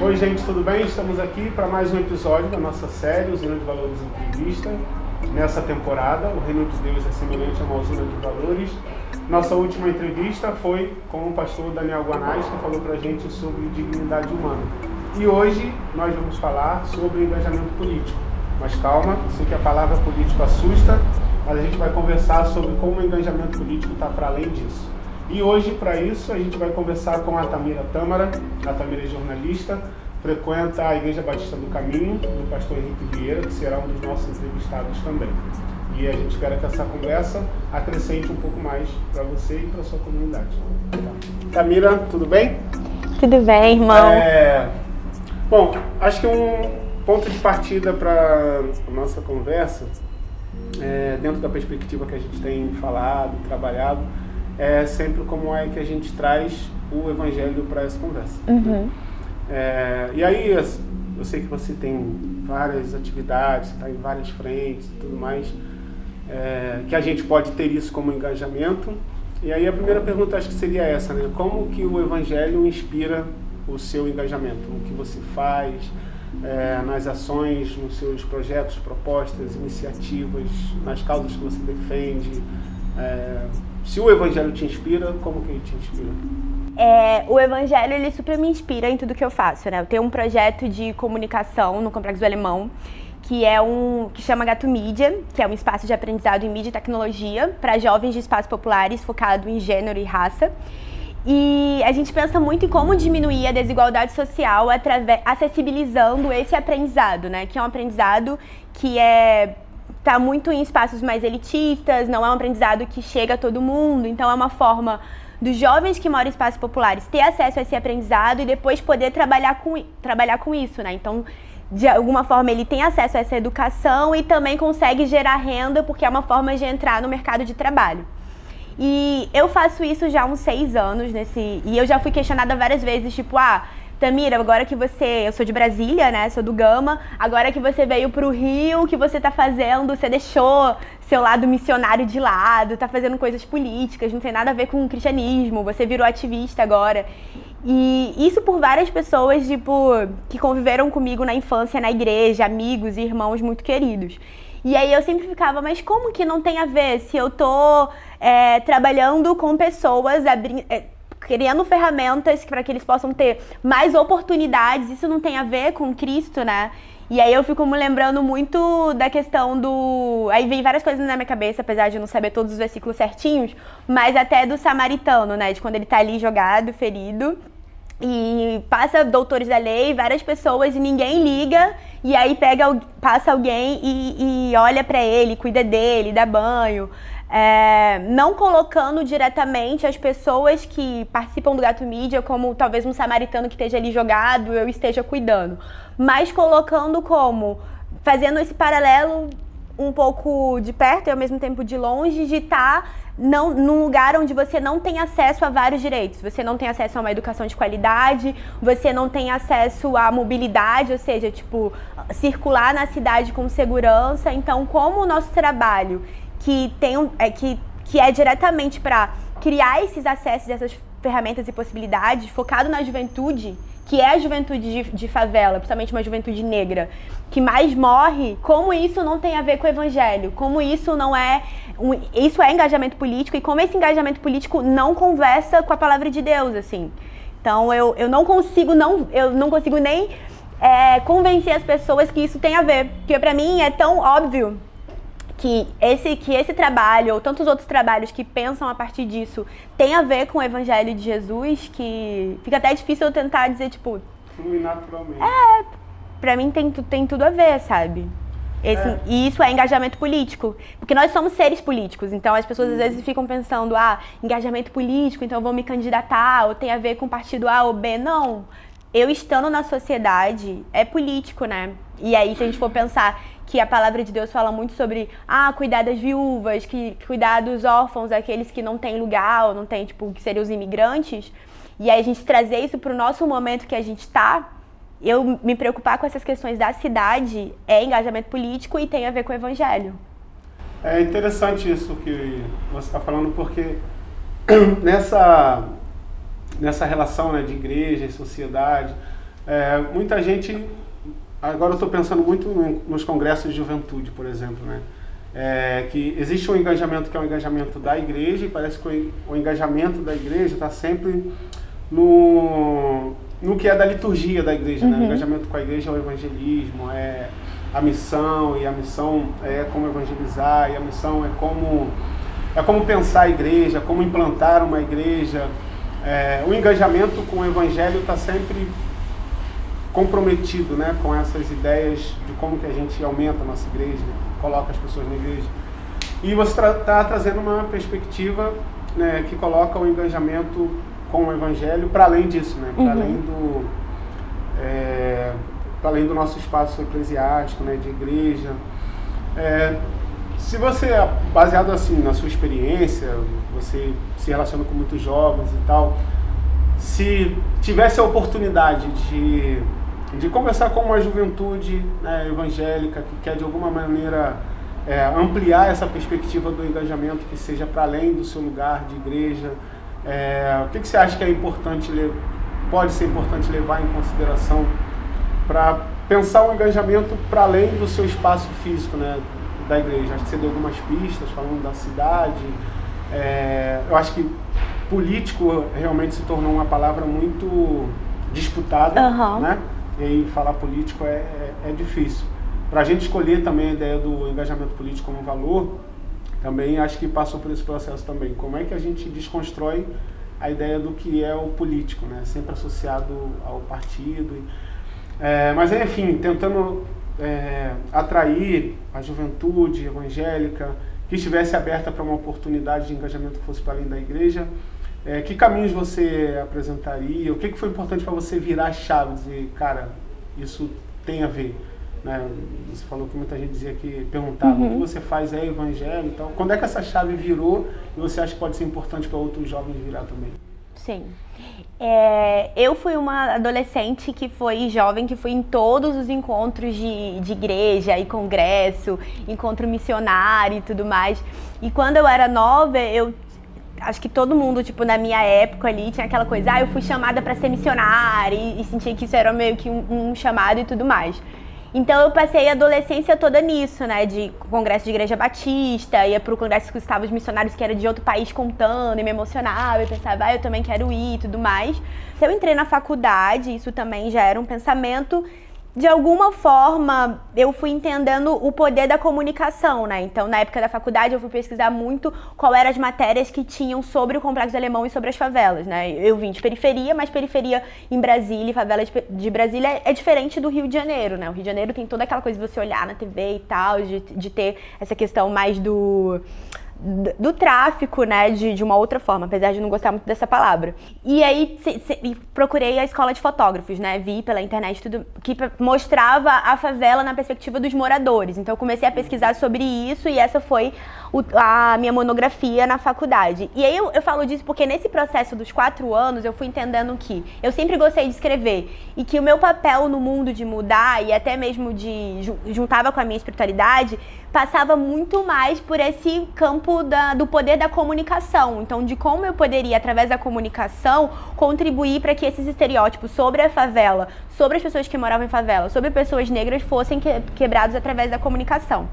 Oi gente, tudo bem? Estamos aqui para mais um episódio da nossa série Usina de Valores Entrevista. Nessa temporada, o Reino de Deus é semelhante a uma usina de valores. Nossa última entrevista foi com o pastor Daniel Guanais, que falou para a gente sobre dignidade humana. E hoje nós vamos falar sobre engajamento político. Mas calma, sei que a palavra político assusta, mas a gente vai conversar sobre como o engajamento político está para além disso. E hoje, para isso, a gente vai conversar com a Tamira Tâmara. A Tamira é jornalista, frequenta a Igreja Batista do Caminho, do pastor Henrique Vieira, que será um dos nossos entrevistados também. E a gente espera que essa conversa acrescente um pouco mais para você e para a sua comunidade. Tamira, tudo bem? Tudo bem, irmão. Bom, acho que um ponto de partida para a nossa conversa, dentro da perspectiva que a gente tem falado, trabalhado, é sempre como é que a gente traz o Evangelho para essa conversa. Uhum. E aí, eu sei que você tem várias atividades, você está em várias frentes e tudo mais, que a gente pode ter isso como engajamento. E aí a primeira pergunta acho que seria essa, né? Como que o Evangelho inspira o seu engajamento? O que você faz nas ações, nos seus projetos, propostas, iniciativas, nas causas que você defende? Se o Evangelho te inspira, como que ele te inspira? O Evangelho, ele super me inspira em tudo que eu faço, né? Eu tenho um projeto de comunicação no Complexo do Alemão, que chama Gato Mídia, que é um espaço de aprendizado em mídia e tecnologia para jovens de espaços populares, focado em gênero e raça. E a gente pensa muito em como diminuir a desigualdade social acessibilizando esse aprendizado, né? Que é um aprendizado que está muito em espaços mais elitistas, não é um aprendizado que chega a todo mundo, então é uma forma dos jovens que moram em espaços populares ter acesso a esse aprendizado e depois poder trabalhar com isso, né? Então, de alguma forma, ele tem acesso a essa educação e também consegue gerar renda, porque é uma forma de entrar no mercado de trabalho. E eu faço isso já há uns 6 anos, e eu já fui questionada várias vezes, tipo, Tamira, agora que eu sou de Brasília, né, sou do Gama, agora que você veio pro Rio, o que você tá fazendo? Você deixou seu lado missionário de lado, tá fazendo coisas políticas, não tem nada a ver com o cristianismo, você virou ativista agora. E isso por várias pessoas, tipo, que conviveram comigo na infância, na igreja, amigos e irmãos muito queridos. E aí eu sempre ficava, mas como que não tem a ver se eu tô trabalhando com pessoas, criando ferramentas para que eles possam ter mais oportunidades, isso não tem a ver com Cristo, né? E aí eu fico me lembrando muito da questão Aí vem várias coisas na minha cabeça, apesar de eu não saber todos os versículos certinhos, mas até do samaritano, né? De quando ele tá ali jogado, ferido, e passa doutores da lei, várias pessoas, e ninguém liga, e aí passa alguém e olha para ele, cuida dele, dá banho. Não colocando diretamente as pessoas que participam do Gato Mídia como talvez um samaritano que esteja ali jogado, eu esteja cuidando, mas colocando fazendo esse paralelo um pouco de perto e ao mesmo tempo de longe, de estar num lugar onde você não tem acesso a vários direitos. Você não tem acesso a uma educação de qualidade, você não tem acesso à mobilidade, ou seja, circular na cidade com segurança. Então, como o nosso trabalho que é diretamente para criar esses acessos, essas ferramentas e possibilidades, focado na juventude, que é a juventude de favela, principalmente uma juventude negra, que mais morre, como isso não tem a ver com o Evangelho, como isso não é... Isso é engajamento político, e como esse engajamento político não conversa com a palavra de Deus, assim. Então, eu não consigo nem convencer as pessoas que isso tem a ver, porque para mim é tão óbvio que esse trabalho, ou tantos outros trabalhos que pensam a partir disso, tem a ver com o Evangelho de Jesus, que fica até difícil eu tentar dizer, flui naturalmente. Pra mim tem tudo a ver, sabe? E isso é engajamento político, porque nós somos seres políticos, então as pessoas às vezes ficam pensando, engajamento político, então eu vou me candidatar, ou tem a ver com partido A ou B. Não, eu estando na sociedade é político, né? E aí, se a gente for pensar que a palavra de Deus fala muito sobre cuidar das viúvas, cuidar dos órfãos, aqueles que não têm lugar, ou não têm, que seriam os imigrantes, e aí a gente trazer isso para o nosso momento que a gente está, eu me preocupar com essas questões da cidade é engajamento político e tem a ver com o Evangelho. É interessante isso que você está falando, porque nessa relação, né, de igreja e sociedade, Muita gente, agora eu estou pensando muito nos congressos de juventude, por exemplo, né? Que existe um engajamento que é o engajamento da igreja, e parece que o engajamento da igreja está sempre no que é da liturgia da igreja, né? O engajamento com a igreja é o evangelismo, é a missão, e a missão é como evangelizar, e a missão é como pensar a igreja, como implantar uma igreja. O engajamento com o evangelho está sempre comprometido, né, com essas ideias de como que a gente aumenta a nossa igreja, coloca as pessoas na igreja. E você está trazendo uma perspectiva, né, que coloca o engajamento com o evangelho para além disso, né, para além do nosso espaço eclesiástico, né, de igreja. Se você, baseado assim na sua experiência, você se relaciona com muitos jovens e tal, se tivesse a oportunidade de conversar com uma juventude, né, evangélica que quer de alguma maneira ampliar essa perspectiva do engajamento, que seja para além do seu lugar de igreja, o que você acha que é importante, pode ser importante levar em consideração para pensar o engajamento para além do seu espaço físico, né, da igreja? Acho que você deu algumas pistas falando da cidade. Eu acho que político realmente se tornou uma palavra muito disputada, né? E aí falar político é difícil. Para a gente escolher também a ideia do engajamento político como valor, também acho que passou por esse processo também. Como é que a gente desconstrói a ideia do que é o político, né? Sempre associado ao partido. Mas enfim, tentando atrair a juventude evangélica que estivesse aberta para uma oportunidade de engajamento que fosse para além da igreja. Que caminhos você apresentaria? O que foi importante para você virar a chave, dizer, cara, isso tem a ver? Né? Você falou que muita gente dizia que perguntava, o que você faz é evangelho e tal. Quando é que essa chave virou e você acha que pode ser importante para outros jovens virar também? Sim. Eu fui uma adolescente que foi jovem, que foi em todos os encontros de igreja e congresso, encontro missionário e tudo mais. E quando eu era nova, acho que todo mundo, tipo, na minha época ali, tinha aquela coisa, eu fui chamada para ser missionária e sentia que isso era meio que um chamado e tudo mais. Então eu passei a adolescência toda nisso, né, de congresso de igreja batista, ia pro congresso que estavam os missionários que eram de outro país contando, e me emocionava, e pensava, eu também quero ir e tudo mais. Então eu entrei na faculdade, isso também já era um pensamento. De alguma forma, eu fui entendendo o poder da comunicação, né? Então, na época da faculdade, eu fui pesquisar muito qual eram as matérias que tinham sobre o Complexo Alemão e sobre as favelas, né? Eu vim de periferia, mas periferia em Brasília, favela de Brasília é diferente do Rio de Janeiro, né? O Rio de Janeiro tem toda aquela coisa de você olhar na TV e tal, de ter essa questão mais do tráfico, né, de uma outra forma, apesar de não gostar muito dessa palavra. E aí procurei a escola de fotógrafos, né, vi pela internet tudo que mostrava a favela na perspectiva dos moradores. Então eu comecei a pesquisar sobre isso e essa foi a minha monografia na faculdade. E aí eu falo disso porque nesse processo dos 4 anos eu fui entendendo que eu sempre gostei de escrever e que o meu papel no mundo de mudar e até mesmo juntava com a minha espiritualidade, passava muito mais por esse campo do poder da comunicação. Então, de como eu poderia, através da comunicação, contribuir para que esses estereótipos sobre a favela, sobre as pessoas que moravam em favela, sobre pessoas negras, fossem quebrados através da comunicação.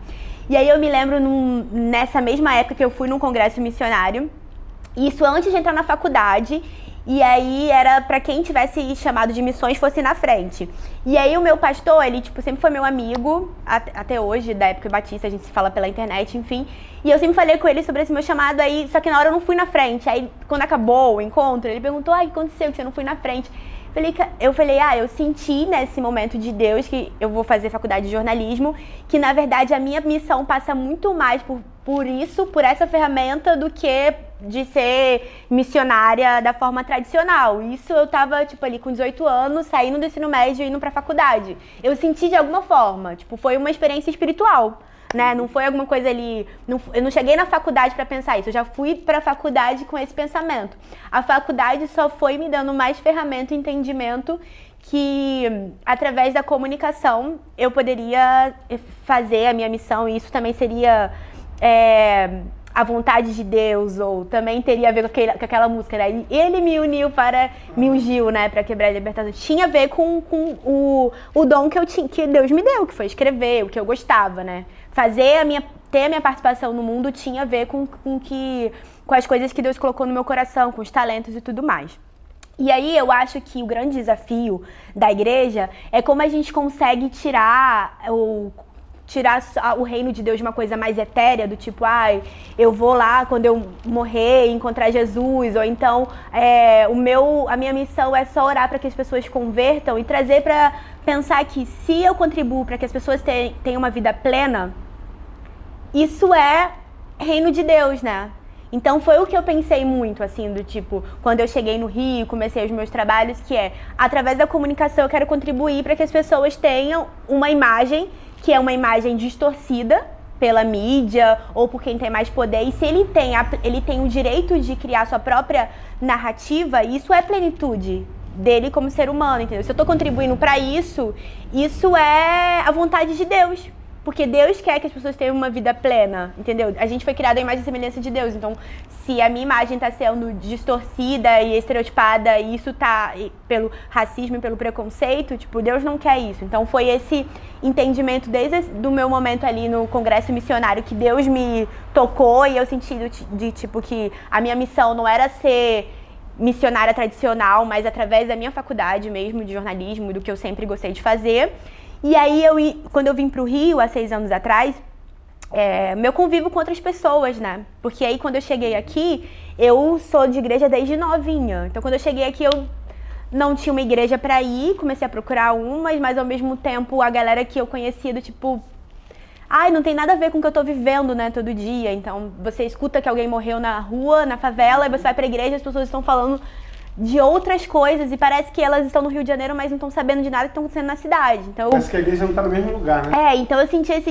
E aí eu me lembro nessa mesma época que eu fui num congresso missionário, isso antes de entrar na faculdade, e aí era pra quem tivesse chamado de missões fosse na frente. E aí o meu pastor, ele tipo, sempre foi meu amigo, até hoje, da época batista, a gente se fala pela internet, enfim. E eu sempre falei com ele sobre esse meu chamado aí, só que na hora eu não fui na frente. Aí quando acabou o encontro, ele perguntou, o que aconteceu que você não foi na frente? Eu falei, eu senti nesse momento de Deus que eu vou fazer faculdade de jornalismo, que na verdade a minha missão passa muito mais por essa ferramenta do que de ser missionária da forma tradicional. Isso eu tava, tipo, ali com 18 anos, saindo do ensino médio e indo pra faculdade. Eu senti de alguma forma, tipo, foi uma experiência espiritual, né? Não foi alguma coisa ali... eu não cheguei na faculdade pra pensar isso, eu já fui pra faculdade com esse pensamento. A faculdade só foi me dando mais ferramenta e entendimento que, através da comunicação, eu poderia fazer a minha missão e isso também seria... a vontade de Deus, ou também teria a ver com aquela música, né? Ele me uniu para, me ungiu, né, para quebrar a libertação. Tinha a ver com o dom que Deus me deu, que foi escrever, o que eu gostava, né? Ter a minha participação no mundo tinha a ver com as coisas que Deus colocou no meu coração, com os talentos e tudo mais. E aí eu acho que o grande desafio da igreja é como a gente consegue tirar o reino de Deus de uma coisa mais etérea, do tipo, eu vou lá quando eu morrer encontrar Jesus, ou então a minha missão é só orar para que as pessoas convertam e trazer para pensar que se eu contribuo para que as pessoas tenham uma vida plena, isso é reino de Deus, né? Então foi o que eu pensei muito, assim, do tipo, quando eu cheguei no Rio, comecei os meus trabalhos, que através da comunicação eu quero contribuir para que as pessoas tenham uma imagem que é uma imagem distorcida pela mídia ou por quem tem mais poder. E se ele tem o direito de criar sua própria narrativa, isso é plenitude dele como ser humano, entendeu? Se eu estou contribuindo para isso, isso é a vontade de Deus. Porque Deus quer que as pessoas tenham uma vida plena, entendeu? A gente foi criado à imagem e semelhança de Deus. Então, se a minha imagem está sendo distorcida e estereotipada, e isso tá pelo racismo e pelo preconceito, tipo, Deus não quer isso. Então, foi esse entendimento desde do meu momento ali no Congresso Missionário que Deus me tocou, e eu senti de tipo que a minha missão não era ser missionária tradicional, mas através da minha faculdade mesmo de jornalismo e do que eu sempre gostei de fazer. E aí, quando eu vim pro Rio, há 6 anos atrás, meu convívio com outras pessoas, né? Porque aí, quando eu cheguei aqui, eu sou de igreja desde novinha. Então, quando eu cheguei aqui, eu não tinha uma igreja pra ir, comecei a procurar umas, mas ao mesmo tempo, a galera que eu conhecia do tipo... não tem nada a ver com o que eu tô vivendo, né, todo dia. Então, você escuta que alguém morreu na rua, na favela, e você vai pra igreja e as pessoas estão falando de outras coisas, e parece que elas estão no Rio de Janeiro, mas não estão sabendo de nada que está acontecendo na cidade. Então, parece que a igreja não está no mesmo lugar, né? Então eu senti essa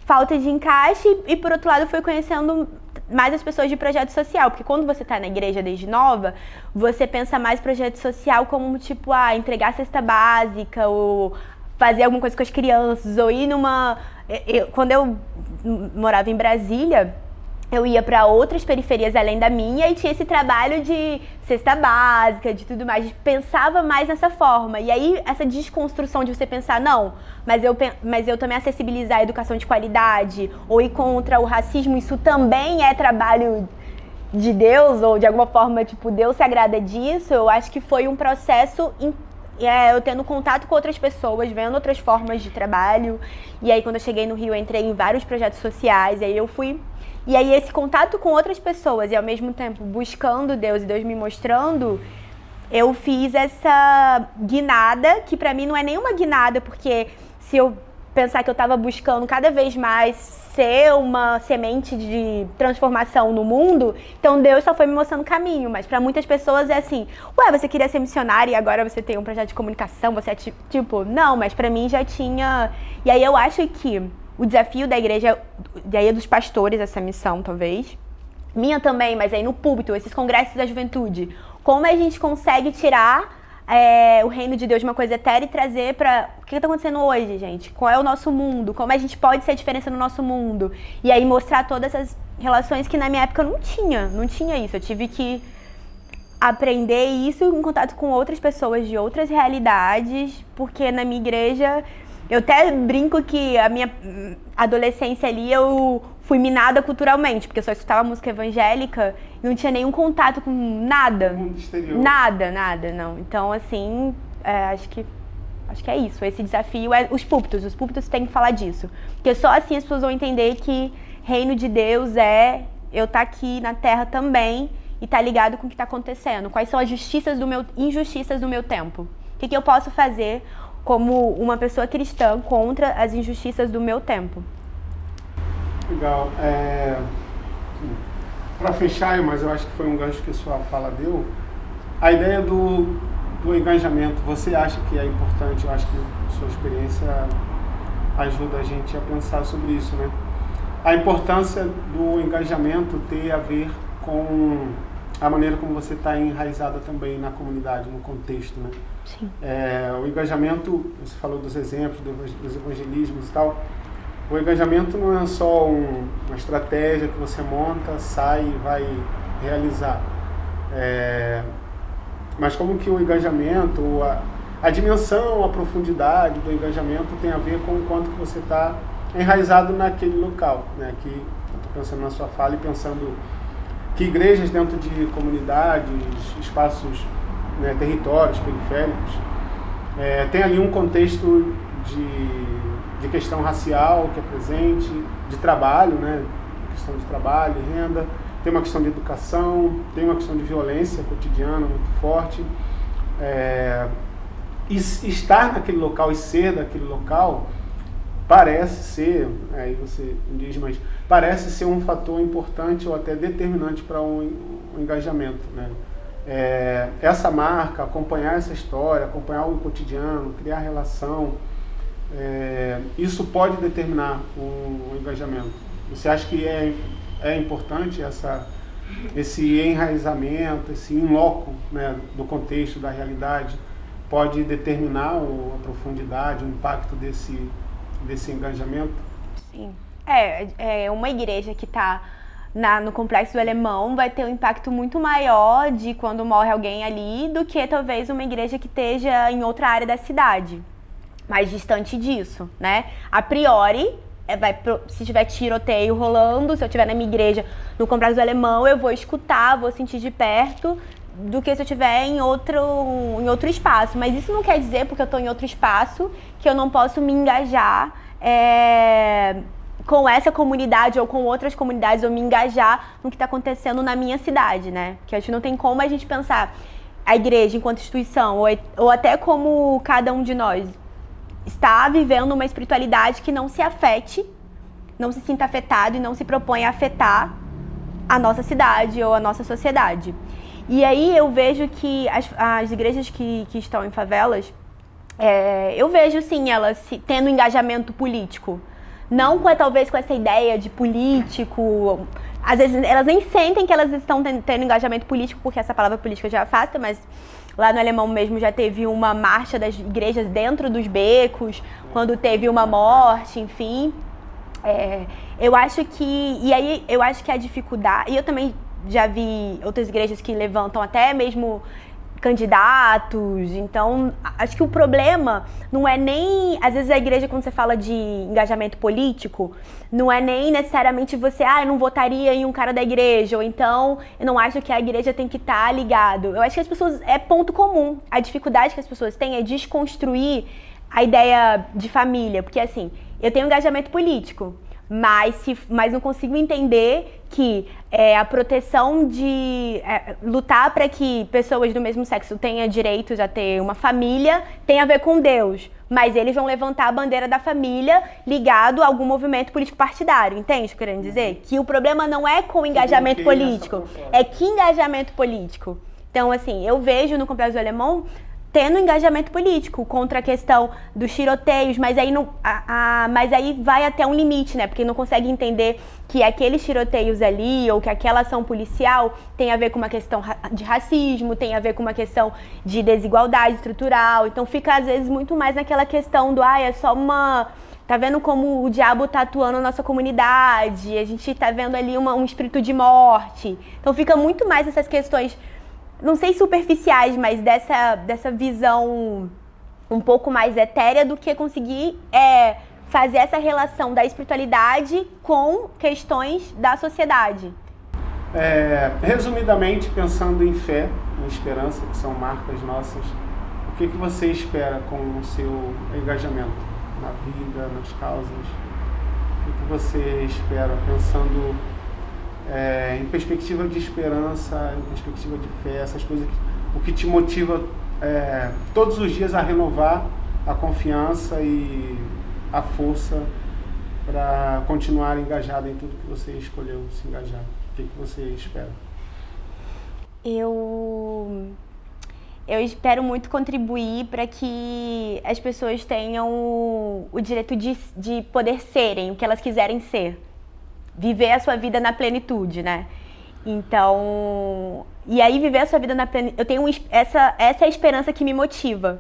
falta de encaixe, e por outro lado eu fui conhecendo mais as pessoas de projeto social, porque quando você está na igreja desde nova, você pensa mais projeto social como tipo, entregar cesta básica, ou fazer alguma coisa com as crianças, ou ir numa... Quando eu morava em Brasília, eu ia para outras periferias além da minha e tinha esse trabalho de cesta básica, de tudo mais. A gente pensava mais nessa forma. E aí, essa desconstrução de você pensar, não, mas eu também acessibilizar a educação de qualidade ou ir contra o racismo, isso também é trabalho de Deus, ou de alguma forma, tipo, Deus se agrada disso. Eu acho que foi um processo... eu tendo contato com outras pessoas, vendo outras formas de trabalho. E aí, quando eu cheguei no Rio, eu entrei em vários projetos sociais. E aí eu fui... E aí esse contato com outras pessoas e ao mesmo tempo buscando Deus e Deus me mostrando, eu fiz essa guinada, que pra mim não é nenhuma guinada, porque se eu pensar que eu tava buscando cada vez mais ser uma semente de transformação no mundo, então Deus só foi me mostrando o caminho. Mas pra muitas pessoas é assim, você queria ser missionária e agora você tem um projeto de comunicação, você é tipo, não, mas pra mim já tinha... E aí eu acho que o desafio da igreja, daí dos pastores, essa missão talvez, minha também, mas aí no púlpito, esses congressos da juventude, como a gente consegue tirar o reino de Deus de uma coisa etérea e trazer para o que está acontecendo hoje, gente? Qual é o nosso mundo? Como a gente pode ser a diferença no nosso mundo? E aí mostrar todas essas relações que na minha época não tinha isso. Eu tive que aprender isso em contato com outras pessoas de outras realidades, porque na minha igreja... Eu até brinco que a minha adolescência ali eu fui minada culturalmente, porque eu só escutava música evangélica e não tinha nenhum contato com nada. Mundo exterior. Nada, não. Então, assim, acho que é isso. Esse desafio é os púlpitos têm que falar disso. Porque só assim as pessoas vão entender que reino de Deus é eu estar aqui na terra também e estar ligado com o que está acontecendo. Quais são as injustiças do meu tempo? O que eu posso fazer como uma pessoa cristã contra as injustiças do meu tempo? Legal. Para fechar, mas eu acho que foi um gancho que a sua fala deu, a ideia do engajamento, você acha que é importante? Eu acho que a sua experiência ajuda a gente a pensar sobre isso, né? A importância do engajamento ter a ver com a maneira como você está enraizada também na comunidade, no contexto, né? Sim. O engajamento, você falou dos exemplos, dos evangelismos e tal, O engajamento não é só uma estratégia que você monta, sai e vai realizar. Mas como que o engajamento, a dimensão, a profundidade do engajamento tem a ver com o quanto que você está enraizado naquele local, né? Aqui eu estou pensando na sua fala e pensando que igrejas dentro de comunidades, espaços, né, territórios periféricos, tem ali um contexto de questão racial que é presente, de trabalho, né? Questão de trabalho e renda, tem uma questão de educação, tem uma questão de violência cotidiana muito forte. E estar naquele local e ser daquele local parece ser, aí você me diz, mas parece ser um fator importante ou até determinante para um engajamento, né? Essa marca, acompanhar essa história, acompanhar o cotidiano, criar relação, isso pode determinar um engajamento. Você acha que é importante esse enraizamento, esse in loco, né, do contexto, da realidade, pode determinar a profundidade, o impacto desse engajamento? Sim. Uma igreja que está no Complexo do Alemão vai ter um impacto muito maior de quando morre alguém ali do que talvez uma igreja que esteja em outra área da cidade, mais distante disso, né? A priori, se tiver tiroteio rolando, se eu estiver na minha igreja no Complexo do Alemão, eu vou escutar, vou sentir de perto, do que se eu estiver em outro espaço. Mas isso não quer dizer, porque eu estou em outro espaço, que eu não posso me engajar com essa comunidade ou com outras comunidades, ou me engajar no que está acontecendo na minha cidade, né? Que a gente não tem como a gente pensar a igreja enquanto instituição, ou até como cada um de nós está vivendo uma espiritualidade que não se afete, não se sinta afetado e não se propõe a afetar a nossa cidade ou a nossa sociedade. E aí eu vejo que as igrejas que estão em favelas, eu vejo sim elas tendo engajamento político. Não talvez com essa ideia de político. Às vezes elas nem sentem que elas estão tendo engajamento político, porque essa palavra política já afasta, mas lá no Alemão mesmo já teve uma marcha das igrejas dentro dos becos, quando teve uma morte, enfim. Eu acho que a dificuldade... E eu também já vi outras igrejas que levantam até mesmo candidatos, então acho que o problema não é nem, às vezes a igreja, quando você fala de engajamento político, não é nem necessariamente você, eu não votaria em um cara da igreja, ou então eu não acho que a igreja tem que estar ligado. Eu acho que as pessoas, é ponto comum, a dificuldade que as pessoas têm é desconstruir a ideia de família, porque assim, eu tenho engajamento político, mas não consigo entender que a proteção de lutar para que pessoas do mesmo sexo tenham direitos a ter uma família tem a ver com Deus, mas eles vão levantar a bandeira da família ligado a algum movimento político partidário, entende o que eu quero dizer? Que o problema não é com engajamento político, é que engajamento político. Então, assim, eu vejo no Complexo do Alemão tendo engajamento político contra a questão dos tiroteios, mas aí vai até um limite, né? Porque não consegue entender que aqueles tiroteios ali, ou que aquela ação policial tem a ver com uma questão de racismo, tem a ver com uma questão de desigualdade estrutural. Então fica, às vezes, muito mais naquela questão do, é só uma... Tá vendo como o diabo tá atuando na nossa comunidade, a gente tá vendo ali um espírito de morte. Então fica muito mais essas questões, não sei superficiais, mas dessa visão um pouco mais etérea do que conseguir fazer essa relação da espiritualidade com questões da sociedade. Resumidamente, pensando em fé, em esperança, que são marcas nossas, o que você espera com o seu engajamento na vida, nas causas? O que você espera pensando em perspectiva de esperança, em perspectiva de fé, essas coisas, o que te motiva todos os dias a renovar a confiança e a força para continuar engajado em tudo que você escolheu se engajar? O que você espera? Eu espero muito contribuir para que as pessoas tenham o direito de poder serem o que elas quiserem ser. Viver a sua vida na plenitude, né? Então, e aí viver a sua vida na plenitude, eu tenho essa é a esperança que me motiva.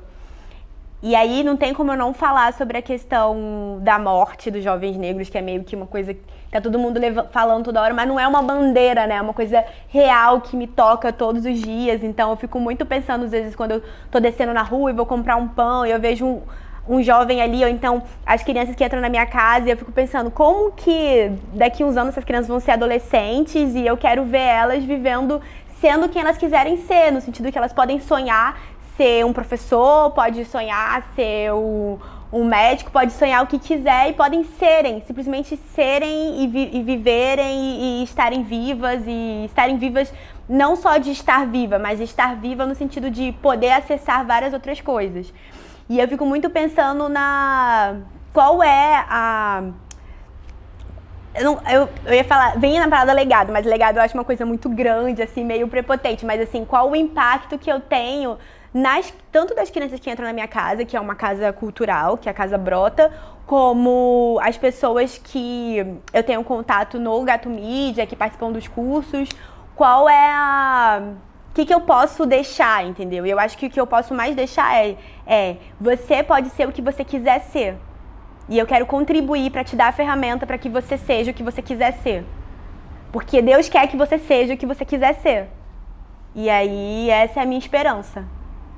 E aí não tem como eu não falar sobre a questão da morte dos jovens negros, que é meio que uma coisa que tá todo mundo falando toda hora, mas não é uma bandeira, né? É uma coisa real que me toca todos os dias. Então eu fico muito pensando, às vezes, quando eu tô descendo na rua e vou comprar um pão e eu vejo um jovem ali, ou então as crianças que entram na minha casa, e eu fico pensando como que daqui uns anos essas crianças vão ser adolescentes e eu quero ver elas vivendo, sendo quem elas quiserem ser, no sentido que elas podem sonhar ser um professor, pode sonhar ser um médico, pode sonhar o que quiser e podem serem, simplesmente serem e viverem e estarem vivas não só de estar viva, mas estar viva no sentido de poder acessar várias outras coisas. E eu fico muito pensando qual é a... Eu ia falar, vem na parada legado, mas legado eu acho uma coisa muito grande, assim, meio prepotente, mas assim, qual o impacto que eu tenho tanto das crianças que entram na minha casa, que é uma casa cultural, que é a Casa Brota, como as pessoas que eu tenho contato no Gato Mídia, que participam dos cursos, qual é o que eu posso deixar, entendeu? E eu acho que o que eu posso mais deixar é você pode ser o que você quiser ser. E eu quero contribuir para te dar a ferramenta para que você seja o que você quiser ser. Porque Deus quer que você seja o que você quiser ser. E aí, essa é a minha esperança.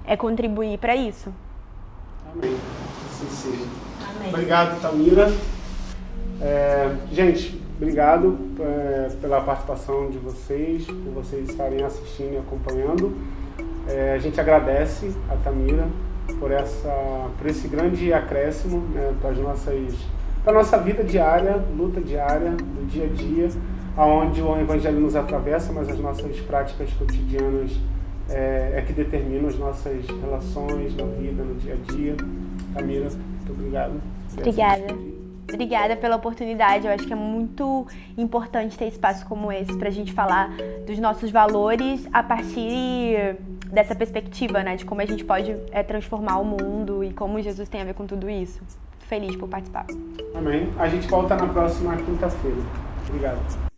É contribuir para isso. Amém. Assim seja. Amém. Obrigado, Tamira. Gente, obrigado pela participação de vocês, por vocês estarem assistindo e acompanhando. A gente agradece a Tamira por esse grande acréscimo, né, para a nossa vida diária, luta diária, do dia a dia, onde o Evangelho nos atravessa, mas as nossas práticas cotidianas que determinam as nossas relações na vida, no dia a dia. Tamira, muito obrigado. Obrigada pela oportunidade. Eu acho que é muito importante ter espaço como esse pra gente falar dos nossos valores a partir dessa perspectiva, né? De como a gente pode transformar o mundo e como Jesus tem a ver com tudo isso. Feliz por participar. Amém. A gente volta na próxima quinta-feira. Obrigado.